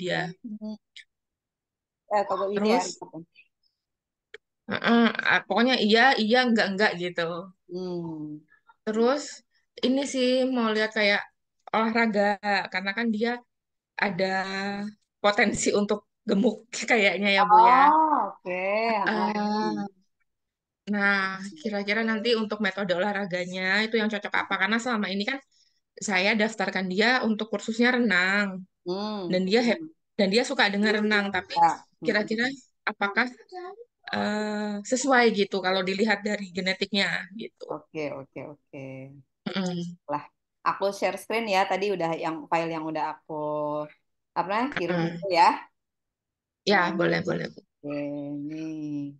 dia. Hmm. Kalau ini ya. Terus pokoknya iya iya enggak gitu. Hmm. Terus ini sih mau lihat kayak olahraga karena kan dia ada potensi untuk gemuk kayaknya ya Bu ya. Oh, oke. Eh, nah, kira-kira nanti untuk metode olahraganya itu yang cocok apa? Karena selama ini kan saya daftarkan dia untuk kursusnya renang Hmm. dan dan dia suka dengan renang. Tapi Ya. kira-kira apakah sesuai gitu kalau dilihat dari genetiknya gitu? Oke, oke, oke. Mm-mm. Lah, aku share screen ya. Tadi udah yang file yang udah aku apa namanya, kirim itu Mm. ya. Ya, boleh boleh Bu. Oke, nih.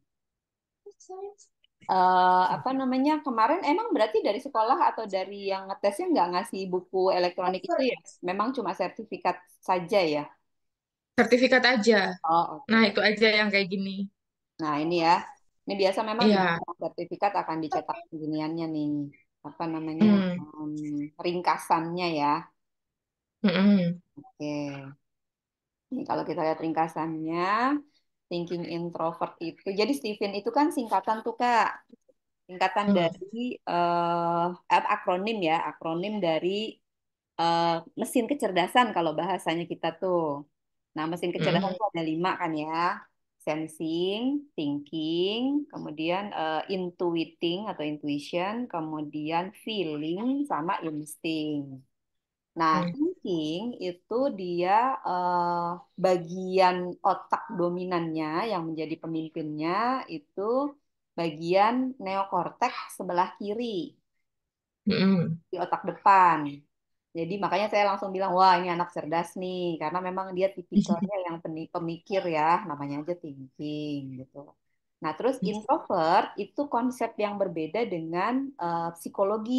Apa namanya kemarin emang berarti dari sekolah atau dari yang ngetesnya nggak ngasih buku elektronik itu ya? Memang cuma sertifikat saja ya? Sertifikat aja. Oh, Nah, oke. itu aja yang kayak gini. Nah, ini ya. Ini biasa memang di Iya. dalam sertifikat akan dicetak giniannya nih. Apa namanya? Mm. Ringkasannya ya. Mm-mm. Oke. Nih, kalau kita lihat ringkasannya, thinking introvert itu. Jadi Steven itu kan singkatan tuh, Kak. Singkatan Mm. dari akronim ya, akronim dari eh, mesin kecerdasan kalau bahasanya kita tuh. Nah, mesin kecerdasan Mm-mm. itu ada 5 kan ya. Sensing, thinking, kemudian intuiting atau intuition, kemudian feeling, sama insting. Nah, Mm. thinking itu dia bagian otak dominannya yang menjadi pemimpinnya itu bagian neokorteks sebelah kiri Mm-mm. di otak depan. Jadi makanya saya langsung bilang, wah ini anak cerdas nih, karena memang dia tipikalnya yang pemikir ya, namanya aja thinking gitu. Nah, terus introvert itu konsep yang berbeda dengan psikologi.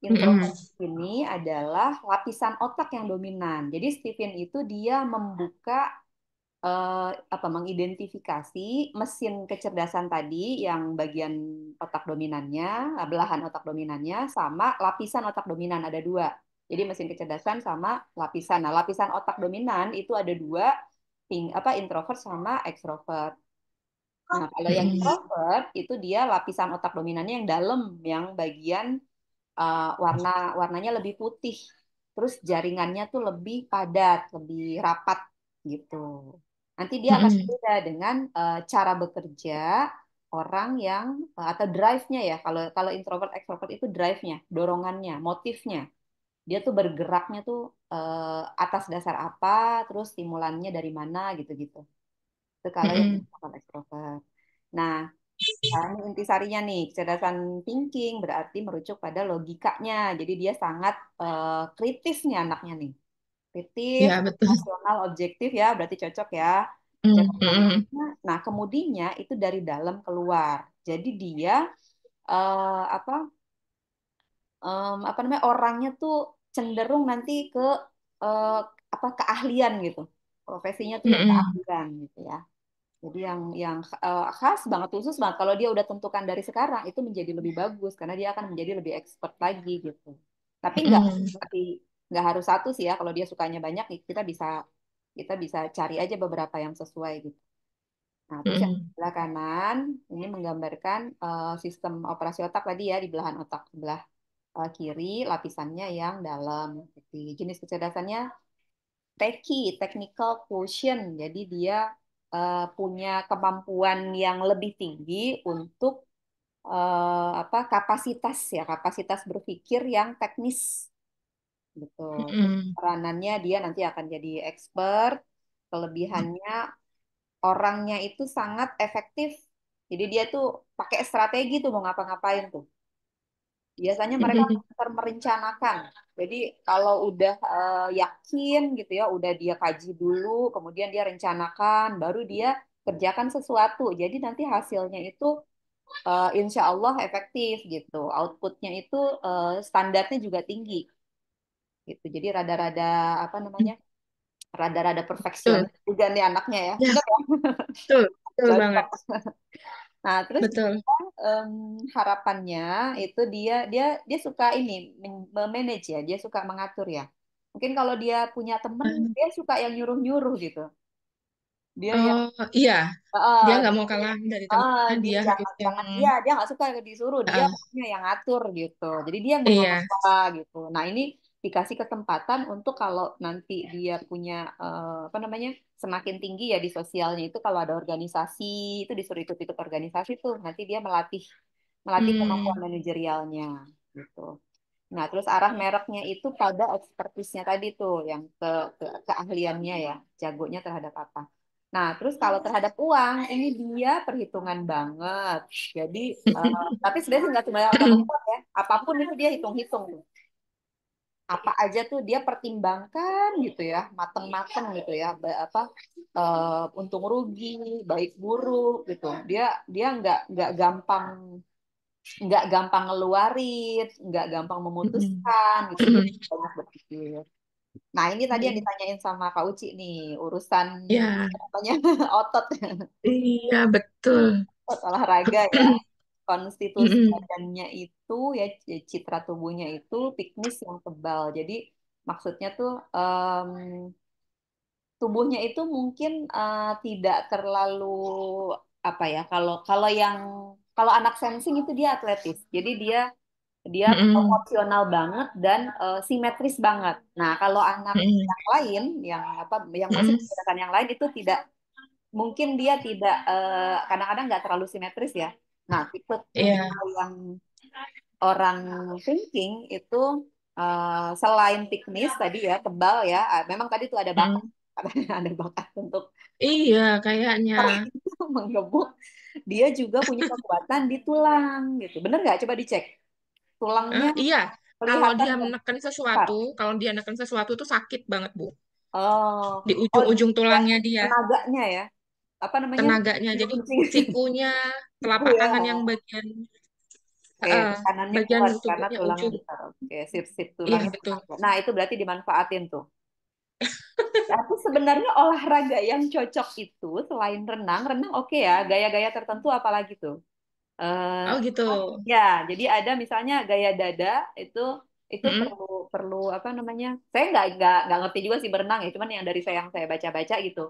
Mm-mm. Introvert ini adalah lapisan otak yang dominan. Jadi Stephen itu dia membuka mengidentifikasi mesin kecerdasan tadi yang bagian otak dominannya, belahan otak dominannya sama lapisan otak dominan ada dua. Jadi mesin kecerdasan sama lapisan. Nah, lapisan otak dominan itu ada dua, introvert sama ekstrovert. Nah, kalau yang Mm-mm. introvert itu dia lapisan otak dominannya yang dalam, yang bagian warnanya lebih putih. Terus jaringannya tuh lebih padat, lebih rapat gitu. Nanti dia akan Mm-mm. berbeda dengan cara bekerja orang yang atau drive-nya ya. Kalau kalau introvert ekstrovert itu drive-nya, dorongannya, motifnya. Dia tuh bergeraknya tuh atas dasar apa, terus stimulannya dari mana gitu-gitu. Itu kalau yang Mm-mm. introvert ekstrovert. Nah, ini intisarinya nih, kecerdasan thinking berarti merujuk pada logikanya. Jadi dia sangat kritis nih anaknya nih. Kritis, Ya, betul. rasional, objektif ya, berarti cocok ya. Kecerdasan Mm-mm. thinking. Nah, kemudinya itu dari dalam keluar. Jadi dia apa apa namanya orangnya tuh cenderung nanti ke eh, keahlian gitu. Profesinya tuh yang Mm-mm. keahlian gitu ya. Jadi yang khas banget, khusus banget. Kalau dia udah tentukan dari sekarang, itu menjadi lebih bagus karena dia akan menjadi lebih expert lagi gitu. Tapi Mm-mm. nggak harus satu sih ya. Kalau dia sukanya banyak, kita bisa cari aja beberapa yang sesuai gitu. Nah, terus yang Mm-mm. sebelah kanan ini menggambarkan sistem operasi otak tadi ya di belahan otak sebelah kiri lapisannya yang dalam. Jadi jenis kecerdasannya technical quotient. Jadi dia punya kemampuan yang lebih tinggi untuk kapasitas berpikir yang teknis gitu. Terus Mm-mm. peranannya dia nanti akan jadi expert. Kelebihannya orangnya itu sangat efektif. Jadi dia tuh pakai strategi tuh mau ngapa-ngapain tuh. Biasanya mereka Mm-mm. pintar merencanakan. Jadi kalau udah yakin gitu ya, udah dia kaji dulu, kemudian dia rencanakan, baru dia kerjakan sesuatu. Jadi nanti hasilnya itu insya Allah efektif gitu. Outputnya itu standarnya juga tinggi gitu. Jadi rada-rada apa namanya, rada-rada Betul. perfeksionis juga nih anaknya ya. Ya, Benar ya? betul. Betul banget. Cocok. Nah, terus Betul. em, harapannya itu dia dia dia suka ini memanage ya, dia suka mengatur ya. Mungkin kalau dia punya temen, Hmm. dia suka yang nyuruh-nyuruh gitu. Dia yang Oh iya, dia ah, nggak mau kalah dari ah, temannya, dia dia jangan harus yang jangan dia nggak suka disuruh, dia ah, pokoknya yang ngatur gitu. Jadi dia yang iya. mengelola gitu. Nah ini dikasih kesempatan untuk kalau nanti dia punya apa namanya semakin tinggi ya di sosialnya itu kalau ada organisasi itu disuruh ikut-ikut organisasi tuh nanti dia melatih melatih kemampuan Hmm. manajerialnya gitu. Nah, terus arah mereknya itu pada expertise-nya tadi tuh, yang keahliannya ya, jagonya terhadap apa. Nah, terus kalau terhadap uang, ini dia perhitungan banget. Jadi, tapi sebenarnya nggak cuma sama uang ya, apapun itu dia hitung-hitung tuh. Apa aja tuh dia pertimbangkan gitu ya, mateng-mateng gitu ya, untung rugi, baik buruk gitu. Dia dia nggak gampang ngeluarin, nggak gampang Mm-mm. memutuskan gitu. Dia banyak berpikir. Nah, ini tadi yang Mm. ditanyain sama Kak Uci nih, urusan Ya, apanya otot, iya betul. otot olahraga ya. Konstitusi Mm-mm. badannya itu ya citra tubuhnya itu piknis yang tebal. Jadi maksudnya tuh tubuhnya itu mungkin tidak terlalu apa ya kalau kalau yang kalau anak sensing itu dia atletis. Jadi dia dia Mm-mm. proporsional banget dan simetris banget. Nah, kalau anak Mm-mm. yang lain, yang apa, yang masih Mm-mm. menggunakan yang lain itu tidak, mungkin dia tidak kadang-kadang nggak terlalu simetris ya. Nah, tipe Iya. tubuh yang orang thinking itu selain piknis tadi ya tebal ya, memang tadi tuh ada bakat, Mm. ada bakat untuk Iya, kayaknya. menggebuk. Dia juga punya kekuatan di tulang gitu. Bener nggak? Coba dicek. Tulangnya Iya, kalau kelihatan dia nggak menekan besar? sesuatu, kalau dia menekan sesuatu tuh sakit banget, Bu. Oh, Di oh ujung-ujung dia tulangnya dia, tenaganya ya. Apa namanya? tenaganya. Jadi Digunting sikunya, siku telapak ya. tangan yang bagian Oke, tekanannya bagian kuat karena tubuhnya tulangnya ujung. besar. Oke, sip-sip Iya, tulangnya betul. tenaga. Nah, itu berarti dimanfaatin tuh. Tapi sebenarnya olahraga yang cocok itu selain renang, renang oke ya. Gaya-gaya tertentu apalagi tuh? Eh, Oh, gitu. ya, jadi ada misalnya gaya dada itu Mm-mm. perlu perlu apa namanya? Saya nggak ngerti juga sih berenang ya, cuman yang dari saya yang saya baca-baca gitu.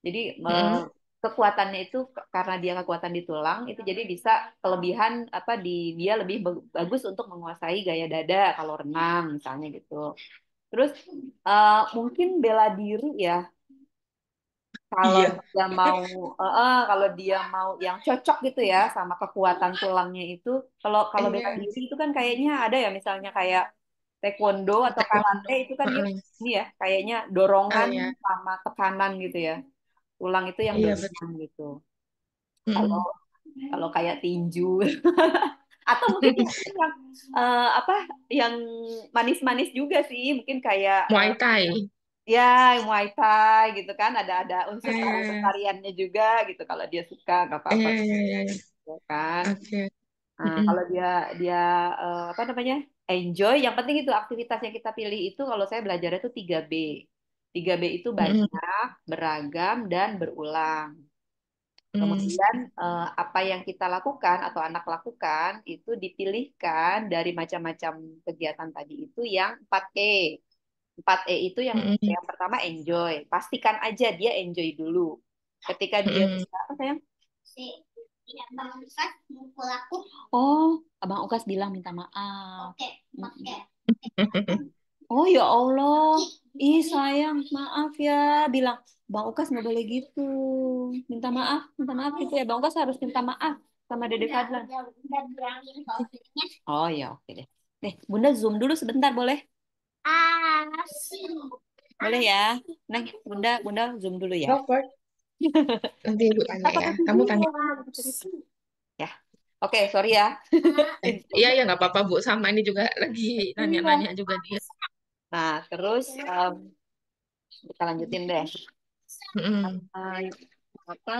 Jadi Mm-mm. kekuatannya itu karena dia kekuatan di tulang itu jadi bisa kelebihan apa dia lebih bagus untuk menguasai gaya dada kalau renang misalnya gitu. Terus mungkin bela diri ya kalau Iya. dia mau kalau dia mau yang cocok gitu ya sama kekuatan tulangnya itu kalau kalau bela Iya, diri itu kan kayaknya ada ya misalnya kayak taekwondo atau karate taekwondo. itu kan dia Heeh. ini ya kayaknya Ah, dorongan ya. sama tekanan gitu ya tulang itu yang Iya, betul. dominan gitu kalau Mm-mm. kalau kayak tinju atau mungkin yang apa yang manis-manis juga sih mungkin kayak Muay Thai. ya Muay Thai gitu kan ada unsur Eh, tarian-tariannya juga gitu kalau dia suka nggak apa-apa iya, iya, iya, iya. ya kan. Oke. Nah, Mm-mm. kalau dia dia apa namanya enjoy yang penting itu aktivitas yang kita pilih itu kalau saya belajar itu 3B 3B itu Mm-mm. banyak beragam dan berulang. Mm. Kemudian apa yang kita lakukan atau anak lakukan itu dipilihkan dari macam-macam kegiatan tadi itu yang 4E. 4E itu Mm-mm. yang pertama enjoy. Pastikan aja dia enjoy dulu. Ketika dia Mm-mm. suka apa sayang? Si Abang Ukas mukul aku. Oh, Abang Ukas bilang minta maaf. Oke, oke. Oh ya Allah. Ih sayang, maaf ya. Bilang, Bang Ukas nggak boleh gitu. Minta maaf gitu ya. Bang Ukas harus minta maaf sama Dede Fadlan. Udah bilangin kalau filmnya. Oh ya, oke deh. Bunda zoom dulu sebentar boleh? Asik. Boleh ya. Nah, Bunda zoom dulu ya. Go for it. Nanti Ibu tanya Apa ya. tadi Kamu tanya. dia? Ya. Oke, sorry ya. Iya, ya nggak apa-apa, Bu. Sama ini juga lagi nanya-nanya juga dia. Nah, terus kita lanjutin deh. Mm-mm. Eh, apa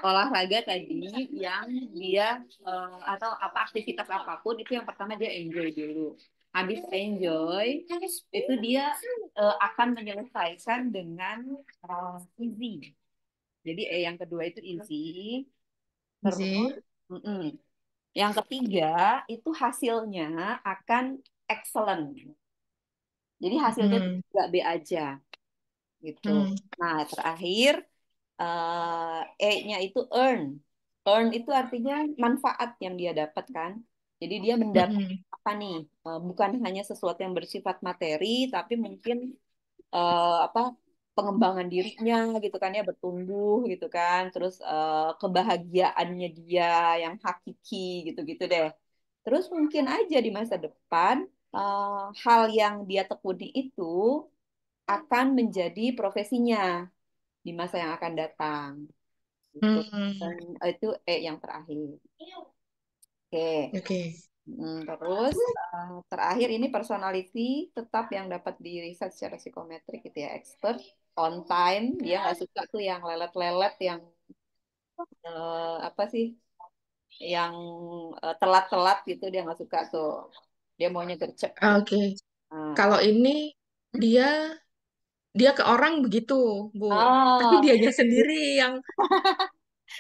olahraga tadi yang dia atau apa aktivitas apapun itu yang pertama dia enjoy dulu. Habis enjoy itu dia akan menyelesaikan dengan easy. Jadi yang kedua itu easy. Terus Zi. mm-mm. Yang ketiga itu hasilnya akan excellent. Jadi hasilnya tuh Hmm. nggak B aja gitu. Hmm. Nah, terakhir E-nya itu earn. Earn itu artinya manfaat yang dia dapatkan. Jadi dia mendapat Hmm. apa nih? Bukan hanya sesuatu yang bersifat materi, tapi mungkin apa pengembangan dirinya gitu kan ya, bertumbuh gitu kan. Terus kebahagiaannya dia yang hakiki gitu-gitu deh. Terus mungkin aja di masa depan hal yang dia tekuni itu akan menjadi profesinya di masa yang akan datang. Gitu. Hmm. Dan itu yang terakhir. Oke. Oke. Terus terakhir ini personality tetap yang dapat di riset secara psikometrik gitu ya, expert, on time, dia nggak suka tuh yang lelet-lelet, yang apa sih, yang telat-telat gitu, dia nggak suka tuh. Dia maunya gercep gitu. Oke. Nah. Kalau ini dia dia ke orang begitu, Bu. Tapi Oh, dianya sendiri yang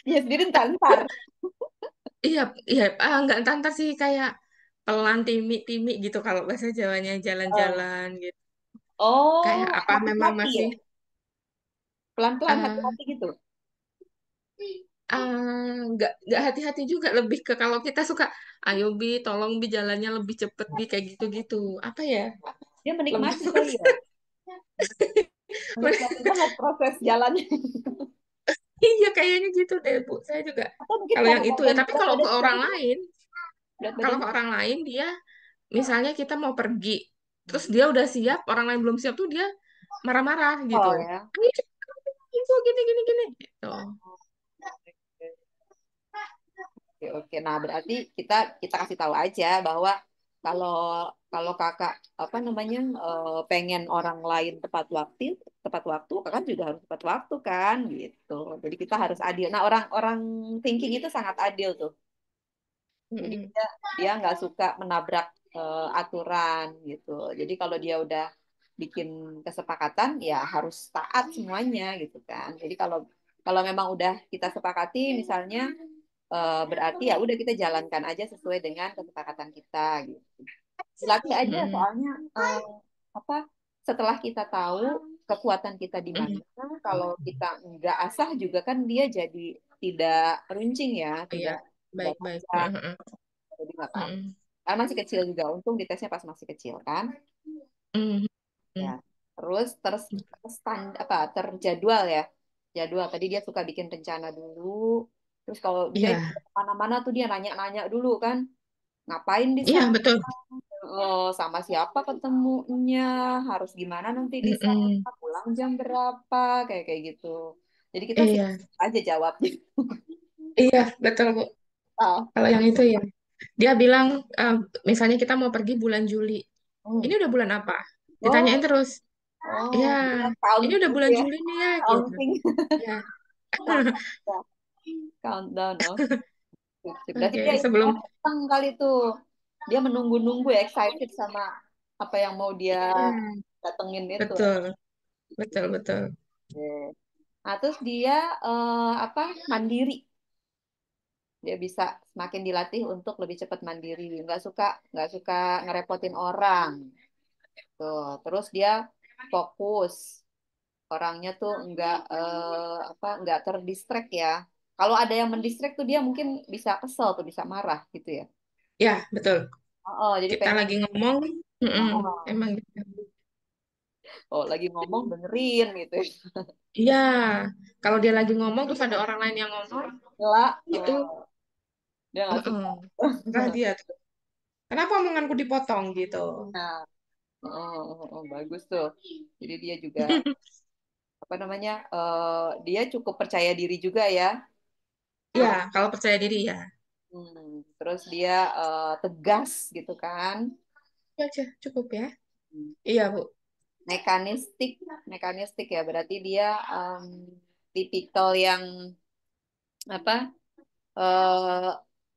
dia sendiri ntar. iya, iya, nggak entar sih kayak pelan timi-timi gitu kalau bahasa Jawanya jalan-jalan gitu. Kayak Oh, apa memang hati-hati masih ya, pelan-pelan eh hati-hati gitu. nggak hati-hati juga lebih ke kalau kita suka ayo Bi tolong Bi jalannya lebih cepet Bi kayak gitu-gitu apa ya Dia lebih menikmati kali ya, menikmati banget proses jalannya. iya kayaknya gitu deh Bu saya juga Atau mungkin kalau karena yang itu ya tapi berat kalau ke badan juga orang kali ya? lain Berat kalau badan. ke orang lain dia misalnya kita mau pergi terus Hmm. dia udah siap orang lain belum siap tuh dia marah-marah gitu Oh ya. ayo cepet itu gini gini gini gitu. Oke, oke. Nah, berarti kita kita kasih tahu aja bahwa kalau kalau kakak apa namanya pengen orang lain tepat waktu, kakak juga harus tepat waktu kan, gitu. Jadi kita harus adil. Nah, orang-orang thinking itu sangat adil tuh. Jadi Mm-mm. dia nggak suka menabrak aturan gitu. Jadi kalau dia udah bikin kesepakatan ya harus taat semuanya gitu kan. Jadi kalau kalau memang udah kita sepakati misalnya berarti ya udah kita jalankan aja sesuai dengan kesepakatan kita gitu. Dilatih aja Mm-mm. soalnya apa setelah kita tahu kekuatan kita di mana, Mm-mm. kalau kita nggak asah juga kan dia jadi tidak runcing ya, Iya tidak baik-baik. tajam, jadi nggak apa-apa. Mm-mm. Karena masih kecil juga, untung di tesnya pas masih kecil kan. Mm-mm. Ya. Mm-mm. Terus apa terjadwal ya. Jadwal tadi dia suka bikin rencana dulu. Terus kalau dia Iya, kemana-mana tuh dia nanya-nanya dulu kan. Ngapain di iya sana? betul. Sama siapa ketemunya? Harus gimana nanti di sana? Mm-mm. Pulang jam berapa? Kayak kayak gitu. Jadi kita siap Iya, aja jawabnya. iya betul Bu. Ah. Kalau yang itu ya, dia bilang eh, misalnya kita mau pergi bulan Juli. Ini Hmm. udah bulan apa? Ditanyain Oh, terus. oh, Ya, dia ini count udah gitu bulan ya, Juli nih ya, gitu. counting Ya, lama ya. Countdown. Oh. Berarti oke. dia itu Sebelum, senang kali tuh. Dia menunggu-nunggu ya, excited sama apa yang mau dia ya, datengin itu. betul, betul, betul. Oke. Nah, terus dia apa mandiri. Dia bisa semakin dilatih untuk lebih cepat mandiri. Nggak suka ngerepotin orang. Tuh. Terus dia fokus. Orangnya tuh nggak terdistract ya. Kalau ada yang mendistract tuh dia mungkin bisa kesel tuh, bisa marah gitu ya. Ya, betul. Oh, jadi Kita pengen lagi ngomong, mm-mm, oh, emang gitu. oh lagi ngomong dengerin gitu ya. Iya, kalau dia lagi ngomong terus ada orang lain yang ngomong, Gila, itu, dia nggak mm-mm, suka. lah dia tuh. Kenapa omonganku dipotong gitu? Nah, bagus tuh. Jadi dia juga apa namanya? Dia cukup percaya diri juga ya. Ya, kalau percaya diri ya. Terus dia tegas gitu kan. Itu aja, cukup ya. Hmm. Iya, Bu. Mekanistik, mekanistik ya. Berarti dia tipikal yang apa? eh,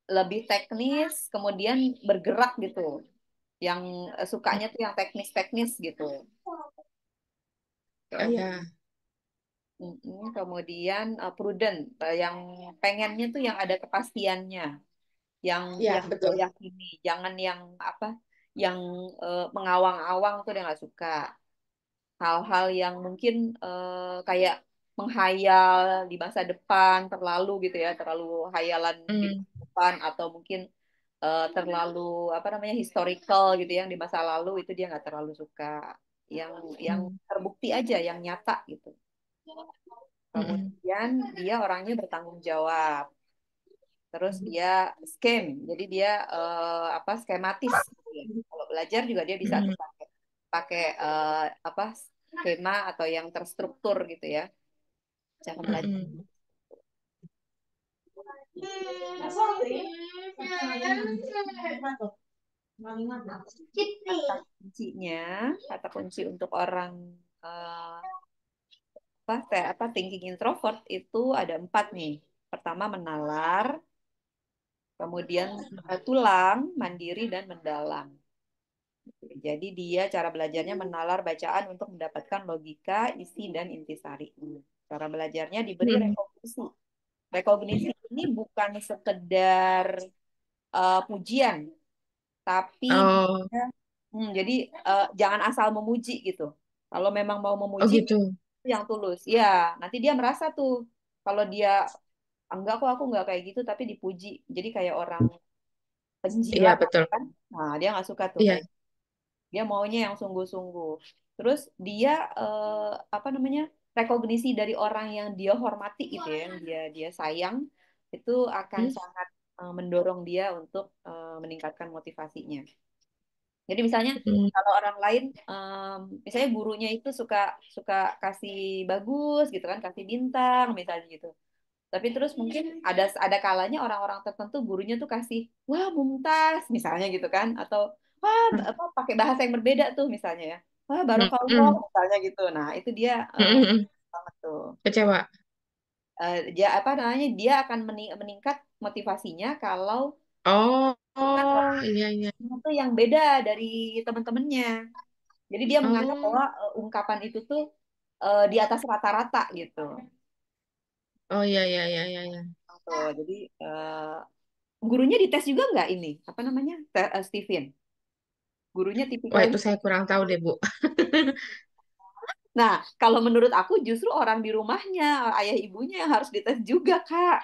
Lebih teknis, kemudian bergerak gitu. Yang sukanya tuh yang teknis-teknis gitu. Ya, Kemudian prudent, yang pengennya tuh yang ada kepastiannya, yang ya, dia betul. yakini, jangan yang apa, yang mengawang-awang tuh dia nggak suka. Hal-hal yang mungkin kayak menghayal di masa depan terlalu gitu ya, terlalu hayalan di Hmm. masa depan atau mungkin terlalu apa namanya historical gitu yang di masa lalu itu dia nggak terlalu suka. Yang yang Hmm. terbukti aja, yang nyata gitu. Hmm. Kemudian dia orangnya bertanggung jawab. Terus dia scam, jadi dia apa skematis. Gitu ya. Kalau belajar juga dia bisa tuh Hmm. pakai pakai apa skema atau yang terstruktur gitu ya cara belajar. Hmm. Kata kuncinya, kata kunci untuk orang apa thinking introvert itu ada 4 nih. Pertama menalar, kemudian tulang, mandiri dan mendalam. Jadi dia cara belajarnya menalar bacaan untuk mendapatkan logika, isi dan intisari. Cara belajarnya diberi Hmm. rekognisi. Rekognisi ini bukan sekedar pujian, tapi Oh, jadi jangan asal memuji gitu. Kalau memang mau oh memuji gitu. itu yang tulus. Ya, nanti dia merasa tuh kalau dia enggak kok aku enggak kayak gitu tapi dipuji. Jadi kayak orang Iya penjilat betul. kan. Nah, dia nggak suka tuh Iya. kayak dia maunya yang sungguh-sungguh. Terus dia apa namanya? Rekognisi dari orang yang dia hormati gitu ya, yang dia sayang itu akan Hmm. sangat mendorong dia untuk meningkatkan motivasinya. Jadi misalnya Hmm. kalau orang lain, misalnya gurunya itu suka suka kasih bagus gitu kan, kasih bintang misalnya gitu. Tapi terus mungkin ada kalanya orang-orang tertentu gurunya tuh kasih wah mumtaz misalnya gitu kan, atau wah apa pakai bahasa yang berbeda tuh misalnya ya, wah Hmm. barokallah Hmm. misalnya gitu. Nah itu dia Hmm. Hmm. banget tuh. Kecewa. Dia apa namanya dia akan meningkat motivasinya kalau Oh, kan oh, iya iya. itu yang beda dari teman-temannya. Jadi dia menganggap Oh, bahwa ungkapan itu tuh di atas rata-rata gitu. oh iya iya iya iya. Iya. Tuh, jadi gurunya dites juga nggak ini? Apa namanya? Steven. Gurunya Wah, tipikal. itu saya kurang tahu deh, Bu. Nah, kalau menurut aku justru orang di rumahnya, ayah ibunya yang harus dites juga, Kak.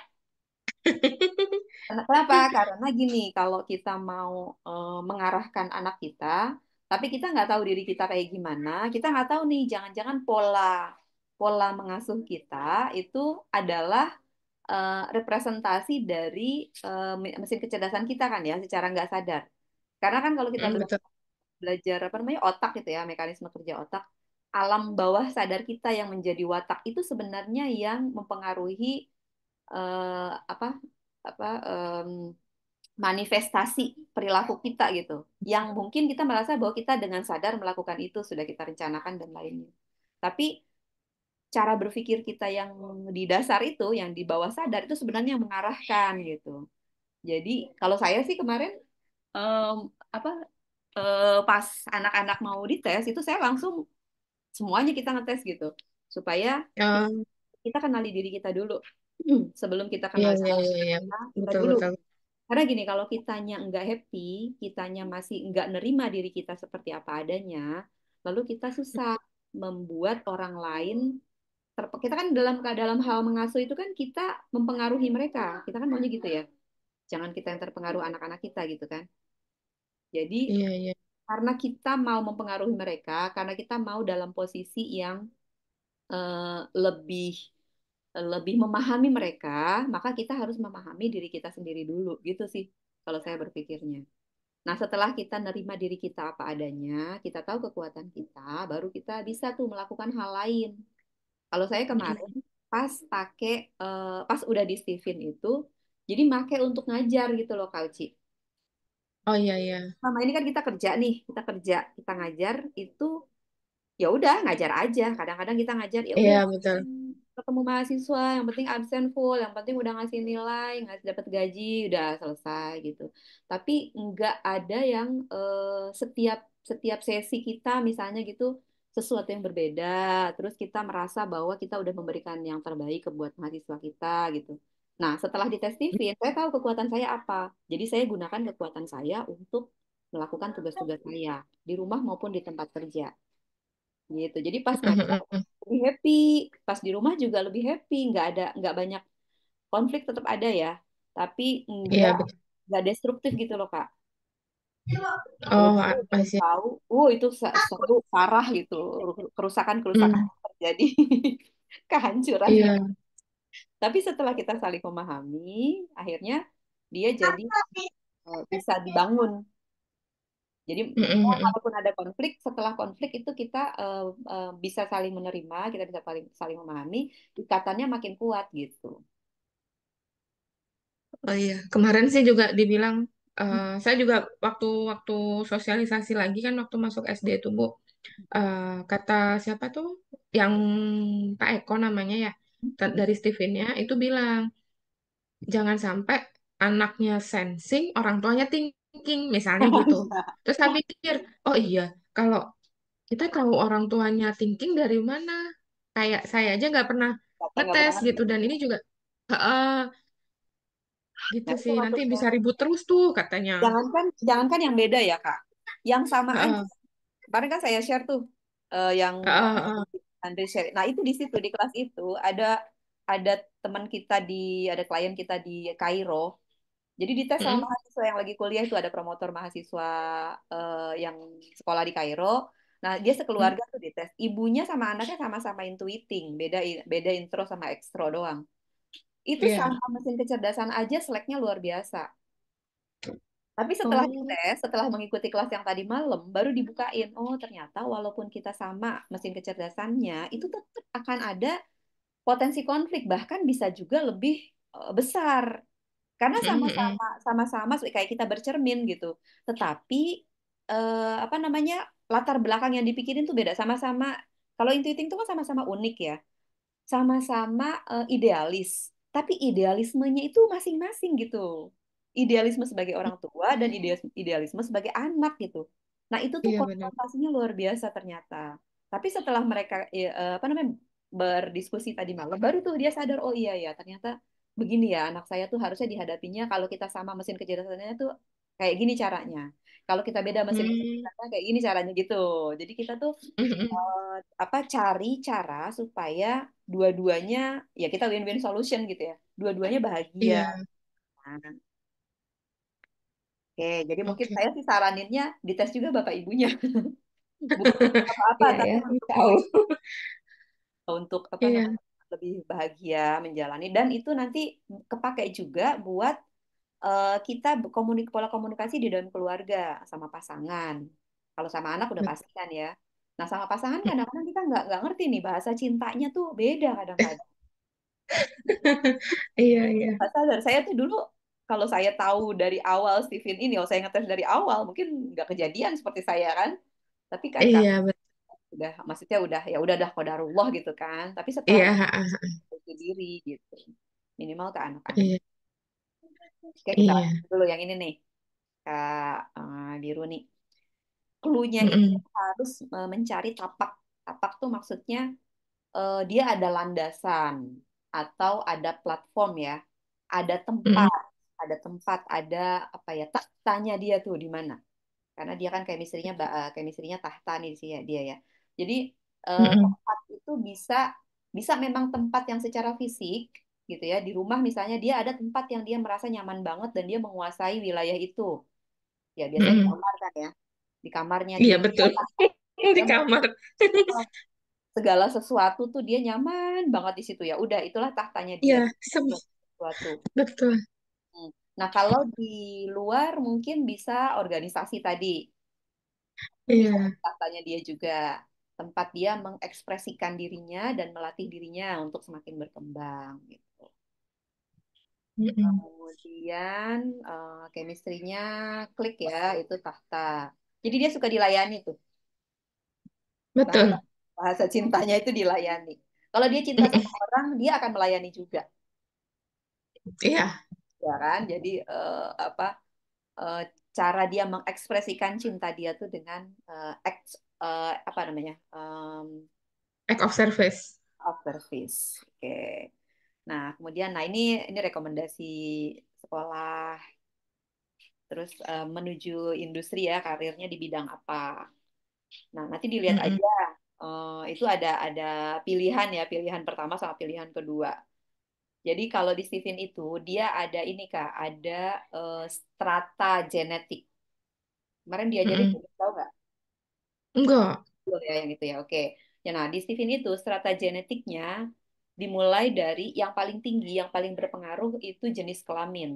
Kenapa? Karena gini, kalau kita mau mengarahkan anak kita, tapi kita nggak tahu diri kita kayak gimana, kita nggak tahu nih, jangan-jangan pola pola mengasuh kita itu adalah representasi dari mesin kecerdasan kita kan ya, secara nggak sadar. Karena kan kalau kita Hmm, betul. belajar apa namanya otak gitu ya, mekanisme kerja otak, alam bawah sadar kita yang menjadi watak itu sebenarnya yang mempengaruhi apa apa manifestasi perilaku kita gitu. Yang mungkin kita merasa bahwa kita dengan sadar melakukan itu sudah kita rencanakan dan lainnya. Tapi cara berpikir kita yang di dasar itu, yang di bawah sadar itu sebenarnya yang mengarahkan gitu. Jadi kalau saya sih kemarin em, apa pas anak-anak mau dites itu saya langsung semuanya kita ngetes gitu supaya Oh, kita kenali diri kita dulu. Sebelum kita iya kenali iya iya iya. kita Betul dulu. betul. Karena gini, kalau kitanya nggak happy, kitanya masih nggak nerima diri kita seperti apa adanya, lalu kita susah membuat orang lain kita kan dalam hal mengasuh itu kan kita mempengaruhi mereka. Kita kan maunya gitu ya. Jangan kita yang terpengaruh anak-anak kita gitu kan. Jadi Iya iya. karena kita mau mempengaruhi mereka, karena kita mau dalam posisi yang lebih lebih memahami mereka, maka kita harus memahami diri kita sendiri dulu, gitu sih kalau saya berpikirnya. Nah, setelah kita nerima diri kita apa adanya, kita tahu kekuatan kita, baru kita bisa tuh melakukan hal lain. Kalau saya kemarin pas pakai pas udah di Steven itu, jadi make untuk ngajar gitu loh, Kauci. Oh iya iya. Selama ini kan kita kerja nih, kita kerja, kita ngajar itu ya udah ngajar aja. Kadang-kadang kita ngajar ya udah Iya betul. ketemu mahasiswa, yang penting absen full, yang penting udah ngasih nilai, ngasih dapat gaji, udah selesai gitu. Tapi nggak ada yang setiap setiap sesi kita misalnya gitu sesuatu yang berbeda, terus kita merasa bahwa kita udah memberikan yang terbaik ke buat mahasiswa kita gitu. Nah, setelah di tes TV, saya tahu kekuatan saya apa. Jadi saya gunakan kekuatan saya untuk melakukan tugas-tugas saya di rumah maupun di tempat kerja gitu. Jadi pas kerja Mm-mm. lebih happy, pas di rumah juga lebih happy, nggak banyak konflik tetap ada ya, tapi Iya nggak betul. nggak destruktif gitu loh Kak. Kalau Oh, dulu apa belum sih? tahu, itu seru parah gitu, kerusakan-kerusakan Hmm, terjadi, kehancuran hidup. iya. Tapi setelah kita saling memahami, akhirnya dia jadi bisa dibangun. Jadi ya, Mm-mm. kalaupun ada konflik, setelah konflik itu kita bisa saling menerima, kita bisa saling saling memahami, ikatannya makin kuat gitu. Oh iya, kemarin sih juga dibilang, saya juga waktu waktu sosialisasi lagi kan waktu masuk SD itu Bu, kata siapa tuh yang Pak Eko namanya ya, dari Stevennya itu bilang jangan sampai anaknya sensing, orang tuanya thinking, misalnya gitu. Terus saya pikir, oh iya, kalau kita tahu orang tuanya thinking dari mana? Kayak saya aja nggak pernah Kata nggak ngetes pernah gitu, ngerti. dan ini juga heeh, gitu Nah itu sih. Nanti maksudnya, bisa ribut terus tuh katanya. jangankan yang beda ya Kak, yang sama aja. Heeh, Kemarin kan saya share tuh yang heeh, heeh. Andre share. Nah itu di situ di kelas itu ada teman kita ada klien kita di Kairo. Jadi dites sama Mm-mm, mahasiswa yang lagi kuliah itu ada promotor mahasiswa yang sekolah di Kairo. Nah dia mm, sekeluarga tuh dites. Ibunya sama anaknya sama-sama intuiting, beda intro sama ekstro doang. Itu iya. sama mesin kecerdasan aja seleknya luar biasa. Tapi setelah Oh, dites, setelah mengikuti kelas yang tadi malam, baru dibukain. Oh, ternyata walaupun kita sama mesin kecerdasannya, itu tetap akan ada potensi konflik, bahkan bisa juga lebih besar. Karena mm, mm, sama-sama kayak kita bercermin gitu. Tetapi apa namanya? Latar belakang yang dipikirin tuh beda. Sama-sama kalau intuiting itu kan sama-sama unik ya, sama-sama idealis, tapi idealismenya itu masing-masing gitu. Idealisme sebagai orang tua dan idealisme sebagai anak gitu. Nah, itu tuh iya benar. konfrontasinya luar biasa ternyata. Tapi setelah mereka apa namanya berdiskusi tadi malam, baru tuh dia sadar, oh iya ya, ternyata begini ya anak saya tuh harusnya dihadapinya kalau kita sama mesin kecerdasannya tuh kayak gini caranya. Kalau kita beda mesin Hmm, kecerdasannya kayak gini caranya gitu. Jadi kita tuh mm, mm. apa cari cara supaya dua-duanya ya kita win-win solution gitu ya. Dua-duanya bahagia. Iya, Nah, oke, jadi mungkin oke. saya sih saraninnya dites juga bapak ibunya. Bukan untuk apa-apa, Iya tapi ya, untuk tahu. apa Iya, namanya lebih bahagia menjalani dan itu nanti kepake juga buat kita pola komunikasi di dalam keluarga sama pasangan. Kalau sama anak udah pasti kan ya. Nah sama pasangan kadang-kadang kita nggak ngerti nih bahasa cintanya tuh beda kadang-kadang. iya, iya, Nggak sadar. Saya tuh dulu kalau saya tahu dari awal Steven ini, oh saya ngetes dari awal, mungkin nggak kejadian seperti saya kan. Tapi kan iya, udah, maksudnya udah ya udah dah qadarullah gitu kan. Tapi setelah iya, itu ha, ha, perbaiki diri gitu, minimal ke anak-anak. iya, Oke kita iya. lanjut dulu yang ini nih, Kak Biru nih. Clue-nya itu Mm-mm, harus mencari tapak. Tapak tuh maksudnya dia ada landasan atau ada platform ya, ada mm-mm, tempat, ada apa ya tahtanya dia tuh di mana? Karena dia kan chemistry-nya tahta nih sih ya dia ya. Jadi mm-mm, tempat itu bisa bisa memang tempat yang secara fisik gitu ya. Di rumah misalnya dia ada tempat yang dia merasa nyaman banget dan dia menguasai wilayah itu. Ya biasanya di mm-mm. kamar kan ya. Di kamarnya Iya dia betul. Di dia mau kamar. segala sesuatu tuh dia nyaman banget di situ ya. Udah itulah tahtanya dia. Iya, Segala sesuatu. betul. Hmm. Nah, kalau di luar mungkin bisa organisasi tadi. Itu bisa Iya. tahtanya dia juga. Tempat dia mengekspresikan dirinya dan melatih dirinya untuk semakin berkembang gitu. Mm-mm. Kemudian chemistry-nya klik ya, itu tahta. Jadi dia suka dilayani tuh. Bahasa Betul. bahasa cintanya itu dilayani. Kalau dia cinta Mm-mm. sama orang, dia akan melayani juga. Iya, Ya kan? Jadi apa eh, cara dia mengekspresikan cinta dia tuh dengan apa namanya act of service. of service. Oke. Nah kemudian, nah ini rekomendasi sekolah. terus menuju industri ya karirnya di bidang apa. Nah, nanti dilihat Mm-mm. aja. Itu ada pilihan ya, pilihan pertama sama pilihan kedua. Jadi kalau di Steven itu dia ada ini Kak, ada strata genetik. Kemarin diajarin Mm-mm. tahu nggak? Enggak. Belum ya yang itu ya. Oke. Ya, nah di Steven itu strata genetiknya dimulai dari yang paling tinggi, yang paling berpengaruh itu jenis kelamin.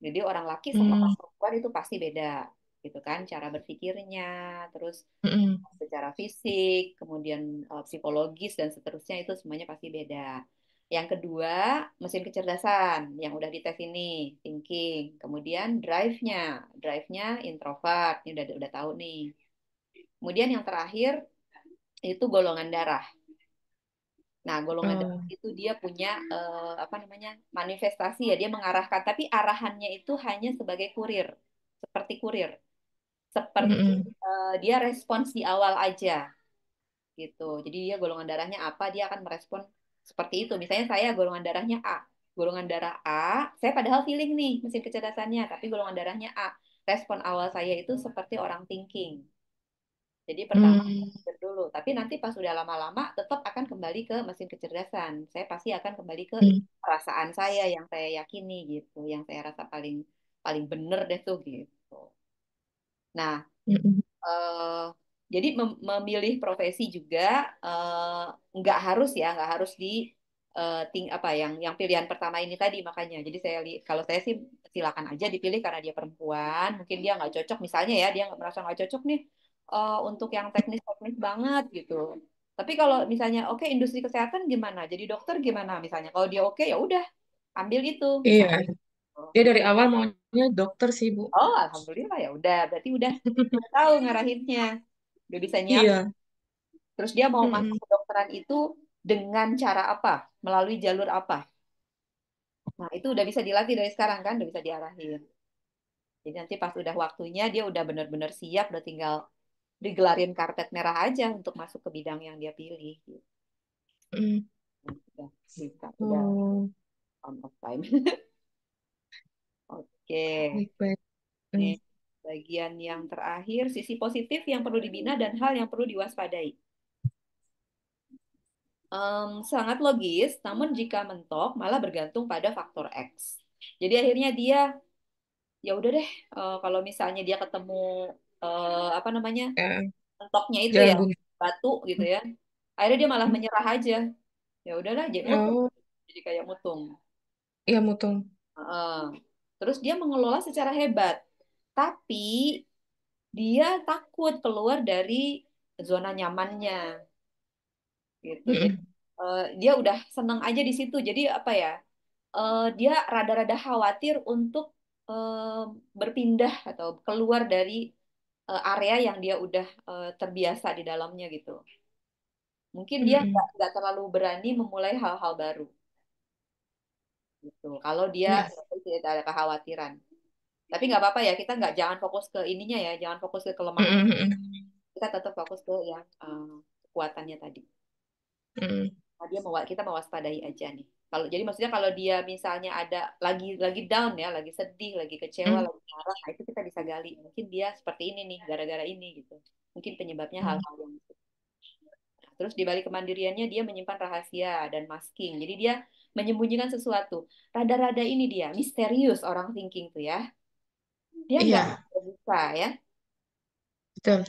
Jadi orang laki sama Mm. orang perempuan itu pasti beda, gitu kan? Cara berpikirnya, terus Mm-mm. secara fisik, kemudian psikologis dan seterusnya itu semuanya pasti beda. Yang kedua, mesin kecerdasan yang udah dites ini, thinking. Kemudian drive-nya introvert, ini udah tahu nih. Kemudian yang terakhir itu golongan darah. Nah, golongan darah Oh. itu dia punya apa namanya manifestasi ya, dia mengarahkan, tapi arahannya itu hanya sebagai kurir, seperti kurir, seperti Mm-mm. dia respons di awal aja gitu. Jadi dia golongan darahnya apa, dia akan merespon seperti itu. Misalnya saya golongan darahnya A, golongan darah A, saya padahal feeling nih mesin kecerdasannya, tapi golongan darahnya A. Respon awal saya itu seperti orang thinking. Jadi pertama Mm. mikir dulu, tapi nanti pas udah lama-lama tetap akan kembali ke mesin kecerdasan. Saya pasti akan kembali ke Mm. perasaan saya yang saya yakini gitu, yang saya rasa paling paling bener deh tuh gitu. Nah, Mm-mm. eh, jadi memilih profesi juga eh, nggak harus ya, nggak harus di apa yang pilihan pertama ini tadi makanya. Jadi kalau saya sih silakan aja dipilih karena dia perempuan, mungkin dia nggak cocok misalnya ya, dia nggak merasa nggak cocok nih untuk yang teknis-teknis banget gitu. Tapi kalau misalnya oke industri kesehatan gimana? Jadi dokter gimana misalnya? Kalau dia oke ya udah ambil itu Iya, misalnya. dia dari awal maunya dokter sih, Bu. Oh, alhamdulillah ya udah berarti udah tahu ngarahinnya. Udah bisa nyiap. Iya. Terus dia mau masuk Mm-mm. kedokteran itu dengan cara apa? Melalui jalur apa? Nah, itu udah bisa dilatih dari sekarang kan, udah bisa diarahin. Jadi nanti pas udah waktunya dia udah benar-benar siap, udah tinggal digelarin karpet merah aja untuk masuk ke bidang yang dia pilih. Gitu. Mm. Udah bisa, udah Oh, on of time. Oke, baik-baik. ini Mm. bagian yang terakhir, sisi positif yang perlu dibina dan hal yang perlu diwaspadai. Sangat logis, namun jika mentok malah bergantung pada faktor X. Jadi akhirnya dia ya udah deh kalau misalnya dia ketemu apa namanya Ya, mentoknya itu ya jalan buntu. batu gitu ya, akhirnya dia malah menyerah aja. Ya udahlah, jadi mutung, Oh, jadi kayak mutung. iya mutung. Heeh. Terus dia mengelola secara hebat, tapi dia takut keluar dari zona nyamannya gitu. Jadi Mm-mm. dia udah seneng aja di situ. Jadi apa ya? Dia rada-rada khawatir untuk berpindah atau keluar dari area yang dia udah terbiasa di dalamnya gitu. Mungkin dia Mm-mm. nggak terlalu berani memulai hal-hal baru gitu. Kalau dia Iya. tidak ada kekhawatiran. Tapi nggak apa-apa ya, kita nggak jangan fokus ke ininya ya, jangan fokus ke kelemahan. Mm-mm. Mm-mm. Kita tetap fokus ke yang kekuatannya tadi. Mm-mm. Nah, kita mewaspadai aja nih. Kalau jadi maksudnya kalau dia misalnya ada lagi down ya, lagi sedih, lagi kecewa, Mm. lagi marah, nah itu kita bisa gali. Mungkin dia seperti ini nih, gara-gara ini gitu. Mungkin penyebabnya Mm. hal-hal yang itu. Nah, terus di balik kemandiriannya dia menyimpan rahasia dan masking. Jadi dia menyembunyikan sesuatu. Rada-rada ini dia misterius orang thinking tuh ya. Dia nggak Iya, bisa ya betul.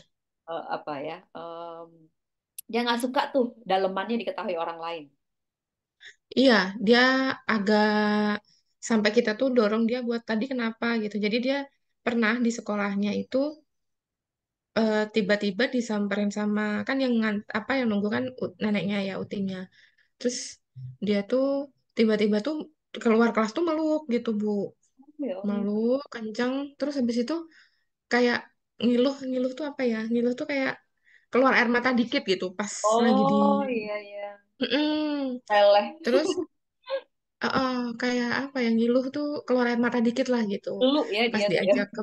apa ya. Dia nggak suka tuh dalemannya diketahui orang lain. Iya, dia agak sampai kita tuh dorong dia buat tadi kenapa gitu. Jadi dia pernah di sekolahnya itu tiba-tiba disamperin sama kan yang apa yang nunggu kan neneknya ya utinya. Terus dia tuh tiba-tiba tuh keluar kelas tuh meluk gitu, Bu. Ya Allah. Meluk kencang terus habis itu kayak ngiluh ngiluh tuh apa ya? Ngiluh tuh kayak keluar air mata dikit gitu pas lagi di Oh iya iya. Mm-mm. Leleh. Terus kayak apa yang ngiluh tuh keluar air mata dikit lah gitu Dulu ya pas dia tuh ya. diajak ke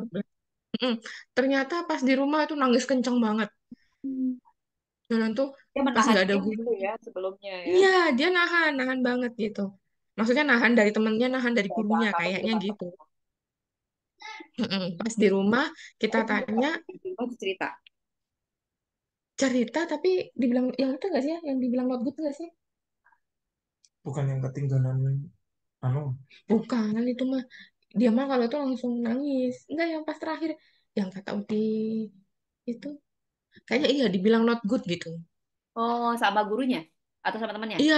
Mm. Ternyata pas di rumah itu nangis kenceng banget Hmm. dan tuh Dia pas menahan nggak ada diri guru gitu ya sebelumnya ya. iya dia nahan nahan banget gitu maksudnya nahan dari temennya nahan dari Ya, jangan gurunya sampai di kayaknya depan gitu teman. Pas di rumah kita Tapi tanya di rumah cerita. cerita, tapi dibilang yang itu nggak sih ya, yang dibilang not good nggak sih? Bukan yang ketinggalan anu. Bukan, itu mah dia mah kalau tuh langsung nangis. Enggak, yang pas terakhir yang kata Uti itu kayaknya iya dibilang not good gitu. Oh, sama gurunya atau sama temannya? Iya,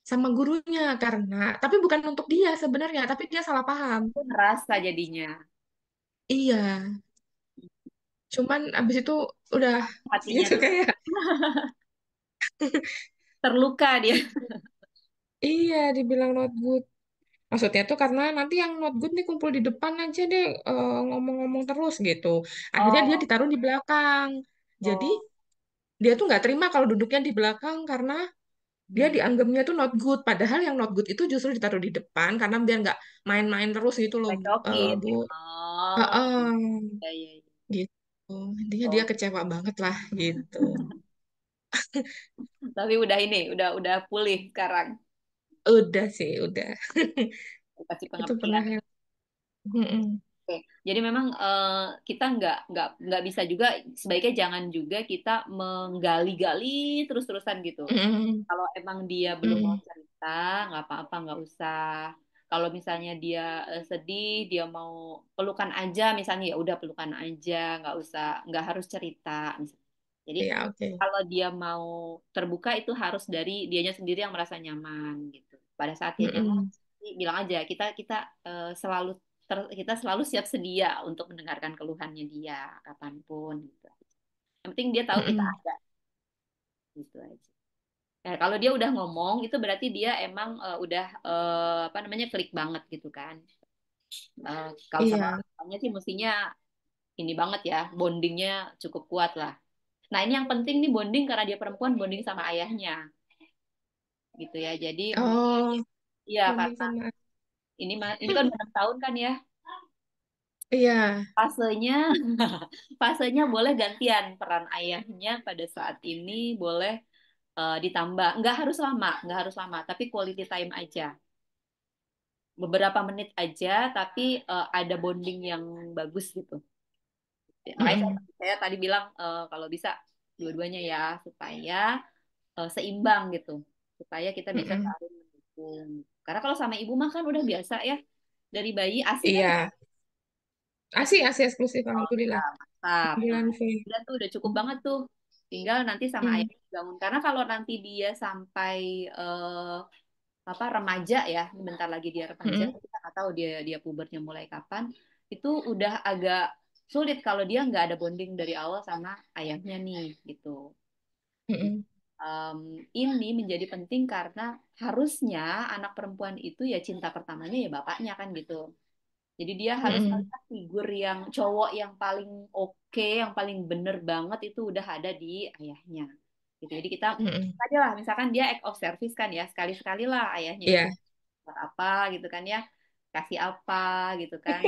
sama gurunya karena tapi bukan untuk dia sebenarnya, tapi dia salah paham. Aku ngerasa jadinya Iya, cuman abis itu udah hatinya gitu kayak terluka dia. iya dibilang not good. Maksudnya tuh karena nanti yang not good nih kumpul di depan aja deh, ngomong-ngomong terus gitu. Akhirnya dia Oh, ditaruh di belakang. Jadi oh, dia tuh nggak terima kalau duduknya di belakang karena dia hmm. dianggapnya tuh not good. Padahal yang not good itu justru ditaruh di depan karena biar nggak main-main terus gitu loh, Recokin. Bu. Oh, Heeh, iya, iya, iya. gitu. Intinya dia Oh, kecewa banget lah gitu. tapi udah ini, udah pulih sekarang. Udah sih, udah. Kasih Itu pernah pengertian. yang. Mm-mm. Oke. Jadi memang kita nggak bisa juga, sebaiknya jangan juga kita menggali-gali terus-terusan gitu. Mm-mm. Kalau emang dia belum mau Mm-mm. cerita, nggak apa-apa, nggak usah. Kalau misalnya dia sedih, dia mau pelukan aja, misalnya ya udah pelukan aja, nggak usah, nggak harus cerita. Jadi Iya, oke. kalau dia mau terbuka itu harus dari dianya sendiri yang merasa nyaman gitu. Pada saat dia nyaman, Mm-mm. bilang aja kita kita selalu kita selalu siap sedia untuk mendengarkan keluhannya dia kapanpun gitu. Yang penting dia tahu kita Mm-mm. ada gitu aja. Nah, kalau dia udah ngomong itu berarti dia emang udah apa namanya klik banget gitu kan. Kalau sama Iya. orang tuanya sih mestinya ini banget ya, bondingnya cukup kuat lah. Nah ini yang penting nih bonding karena dia perempuan bonding sama ayahnya gitu ya. Jadi Oh, iya bonding karena sama. ini kan udah 6 tahun kan ya. Iya. Fasenya fasenya boleh gantian peran ayahnya pada saat ini boleh ditambah. Nggak harus lama, tapi quality time aja. Beberapa menit aja, tapi ada bonding yang bagus gitu. Makanya Mm-mm. saya tadi bilang kalau bisa dua-duanya ya supaya seimbang gitu, supaya kita bisa Mm-mm. saling mendukung. Karena kalau sama ibu mah kan udah biasa ya dari bayi ASI kan Iya. ASI. Asih, asih eksklusif, Oh ya alhamdulillah. mantap. Nah Bulan V. udah tuh udah cukup banget tuh. Tinggal nanti sama Mm. ayahnya dibangun. Karena kalau nanti dia sampai apa remaja ya, bentar lagi dia remaja, Mm-mm. kita nggak tahu dia dia pubernya mulai kapan. Itu udah agak sulit kalau dia nggak ada bonding dari awal sama ayahnya nih gitu. Mm-mm. Em, ini menjadi penting karena harusnya anak perempuan itu ya cinta pertamanya ya bapaknya kan gitu. Jadi dia harus Mm-mm. melihat figur yang cowok yang paling oke, yang paling bener banget itu udah ada di ayahnya. Gitu. Jadi kita Mm-mm. aja lah, misalkan dia act of service kan ya, sekali-sekali lah ayahnya itu Iya. buat apa gitu kan ya, kasih apa gitu kan.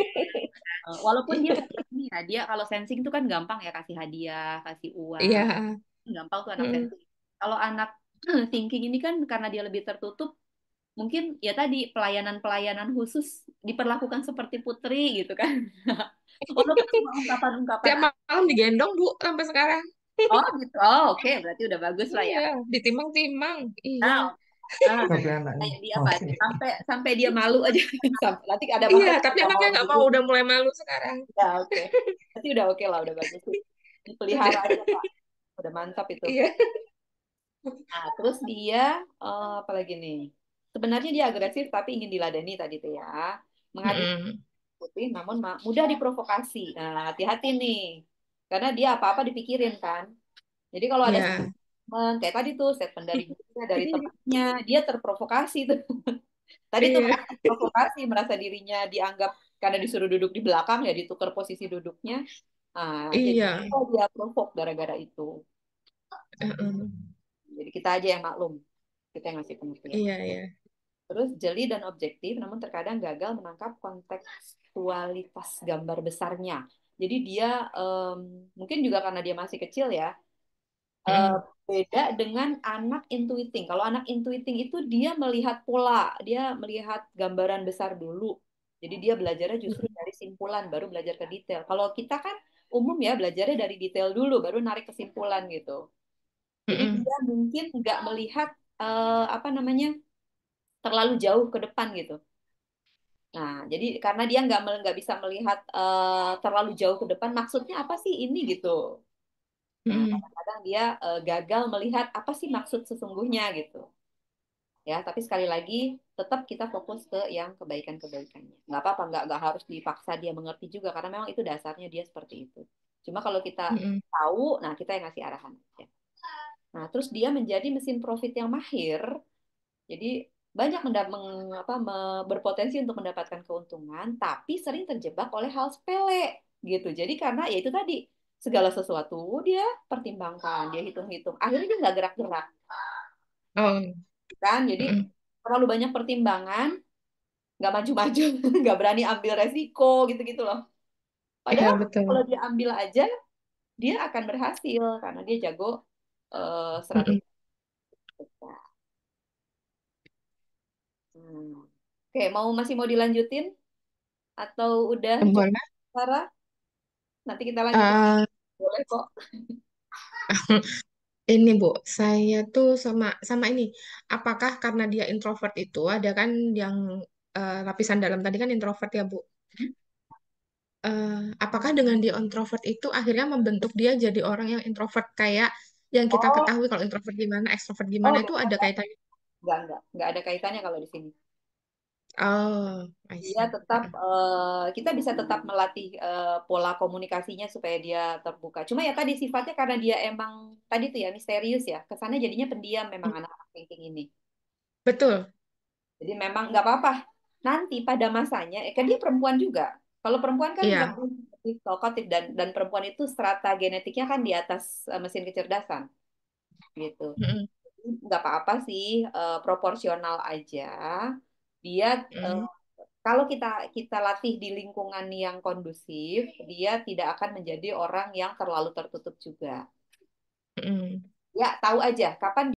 Walaupun dia ini ya, dia kalau sensing itu kan gampang ya kasih hadiah, kasih uang, Iya. gampang tuh anak Mm. sensing. Kalau anak thinking ini kan karena dia lebih tertutup, mungkin ya tadi pelayanan-pelayanan khusus diperlakukan seperti putri gitu kan. Walaupun cuma ungkapan-ungkapan Tiap malam digendong, Bu, sampai sekarang. oh gitu. Oh, oke, berarti udah bagus lah ya. Iya, ditimang-timang. Iya. Nah, Tapi anaknya kayak dia apa? oke. Sampai sampai dia malu aja. Sampai nanti ada Iya, bahkan tapi nggak anaknya mau nggak mau, duduk. udah mulai malu sekarang. Ya, oke. Berarti udah oke lah, udah bagus. Dipelihara Udah. aja, Pak. Udah mantap itu. Iya. Nah, terus dia apa lagi nih? Sebenarnya dia agresif tapi ingin diladeni tadi tuh ya. Mengadu Mm-mm. putih namun mudah diprovokasi. Nah, hati-hati nih. Karena dia apa-apa dipikirin kan. Jadi kalau ada Iya. statement, kayak tadi tuh statement dari gurunya, dari temannya, dia terprovokasi tuh. Tadi tuh Iya. merasa provokasi, merasa dirinya dianggap karena disuruh duduk di belakang ya ditukar posisi duduknya. Nah, jadi Iya. oh, dia provok gara-gara itu. Heeh. Jadi kita aja yang maklum, kita yang ngasih pengertian. Iya, iya. Terus jeli dan objektif, namun terkadang gagal menangkap kontekstualitas gambar besarnya. Jadi dia mungkin juga karena dia masih kecil ya, eh, Mm-mm. beda dengan anak intuiting. Kalau anak intuiting itu dia melihat pola, dia melihat gambaran besar dulu. Jadi dia belajarnya justru dari simpulan, baru belajar ke detail. Kalau kita kan umum ya belajarnya dari detail dulu, baru narik kesimpulan gitu. Jadi Mm-mm. dia mungkin nggak melihat apa namanya terlalu jauh ke depan gitu. Nah, jadi karena dia nggak bisa melihat terlalu jauh ke depan, maksudnya apa sih ini gitu. Nah, Mm-mm. kadang-kadang dia gagal melihat apa sih maksud sesungguhnya gitu. Ya, tapi sekali lagi tetap kita fokus ke yang kebaikan-kebaikannya. Nggak apa-apa, nggak harus dipaksa dia mengerti juga karena memang itu dasarnya dia seperti itu. Cuma kalau kita Mm-mm. tahu, nah kita yang ngasih arahan aja. Nah, terus dia menjadi mesin profit yang mahir. Jadi banyak berpotensi untuk mendapatkan keuntungan, tapi sering terjebak oleh hal sepele gitu. Jadi karena ya itu tadi segala sesuatu dia pertimbangkan, dia hitung-hitung. Akhirnya dia nggak gerak-gerak, Oh. kan? Jadi Mm-mm. terlalu banyak pertimbangan, nggak maju-maju, nggak berani ambil resiko gitu-gitu loh. Iya Padahal betul. kalau dia ambil aja, dia akan berhasil karena dia jago Mm-mm. strategi. Hmm. Oke, masih mau dilanjutin atau udah cukup, Boleh. Sarah? Nanti kita lanjutin. Eh, Boleh kok. ini Bu, saya tuh sama sama ini. Apakah karena dia introvert itu ada kan yang lapisan dalam tadi kan introvert ya Bu? Apakah dengan dia introvert itu akhirnya membentuk dia jadi orang yang introvert kayak yang kita Oh, ketahui kalau introvert gimana, ekstrovert gimana oh, itu ada kaitannya? nggak ada kaitannya kalau di sini. Oh, I Dia see. tetap, kita bisa tetap melatih pola komunikasinya supaya dia terbuka. Cuma ya tadi sifatnya karena dia emang tadi tuh ya misterius ya, kesannya jadinya pendiam memang anak-anak thinking ini. Betul, Jadi memang nggak apa-apa. Nanti pada masanya, kan dia perempuan juga. Kalau perempuan kan iya. lebih talkatif dan perempuan itu strata genetiknya kan di atas mesin kecerdasan gitu. Mm-mm. Nggak apa-apa sih, proporsional aja. Dia eh, Mm-mm. kalau kita kita latih di lingkungan yang kondusif, dia tidak akan menjadi orang yang terlalu tertutup juga. Mm-mm. Ya, tahu aja kapan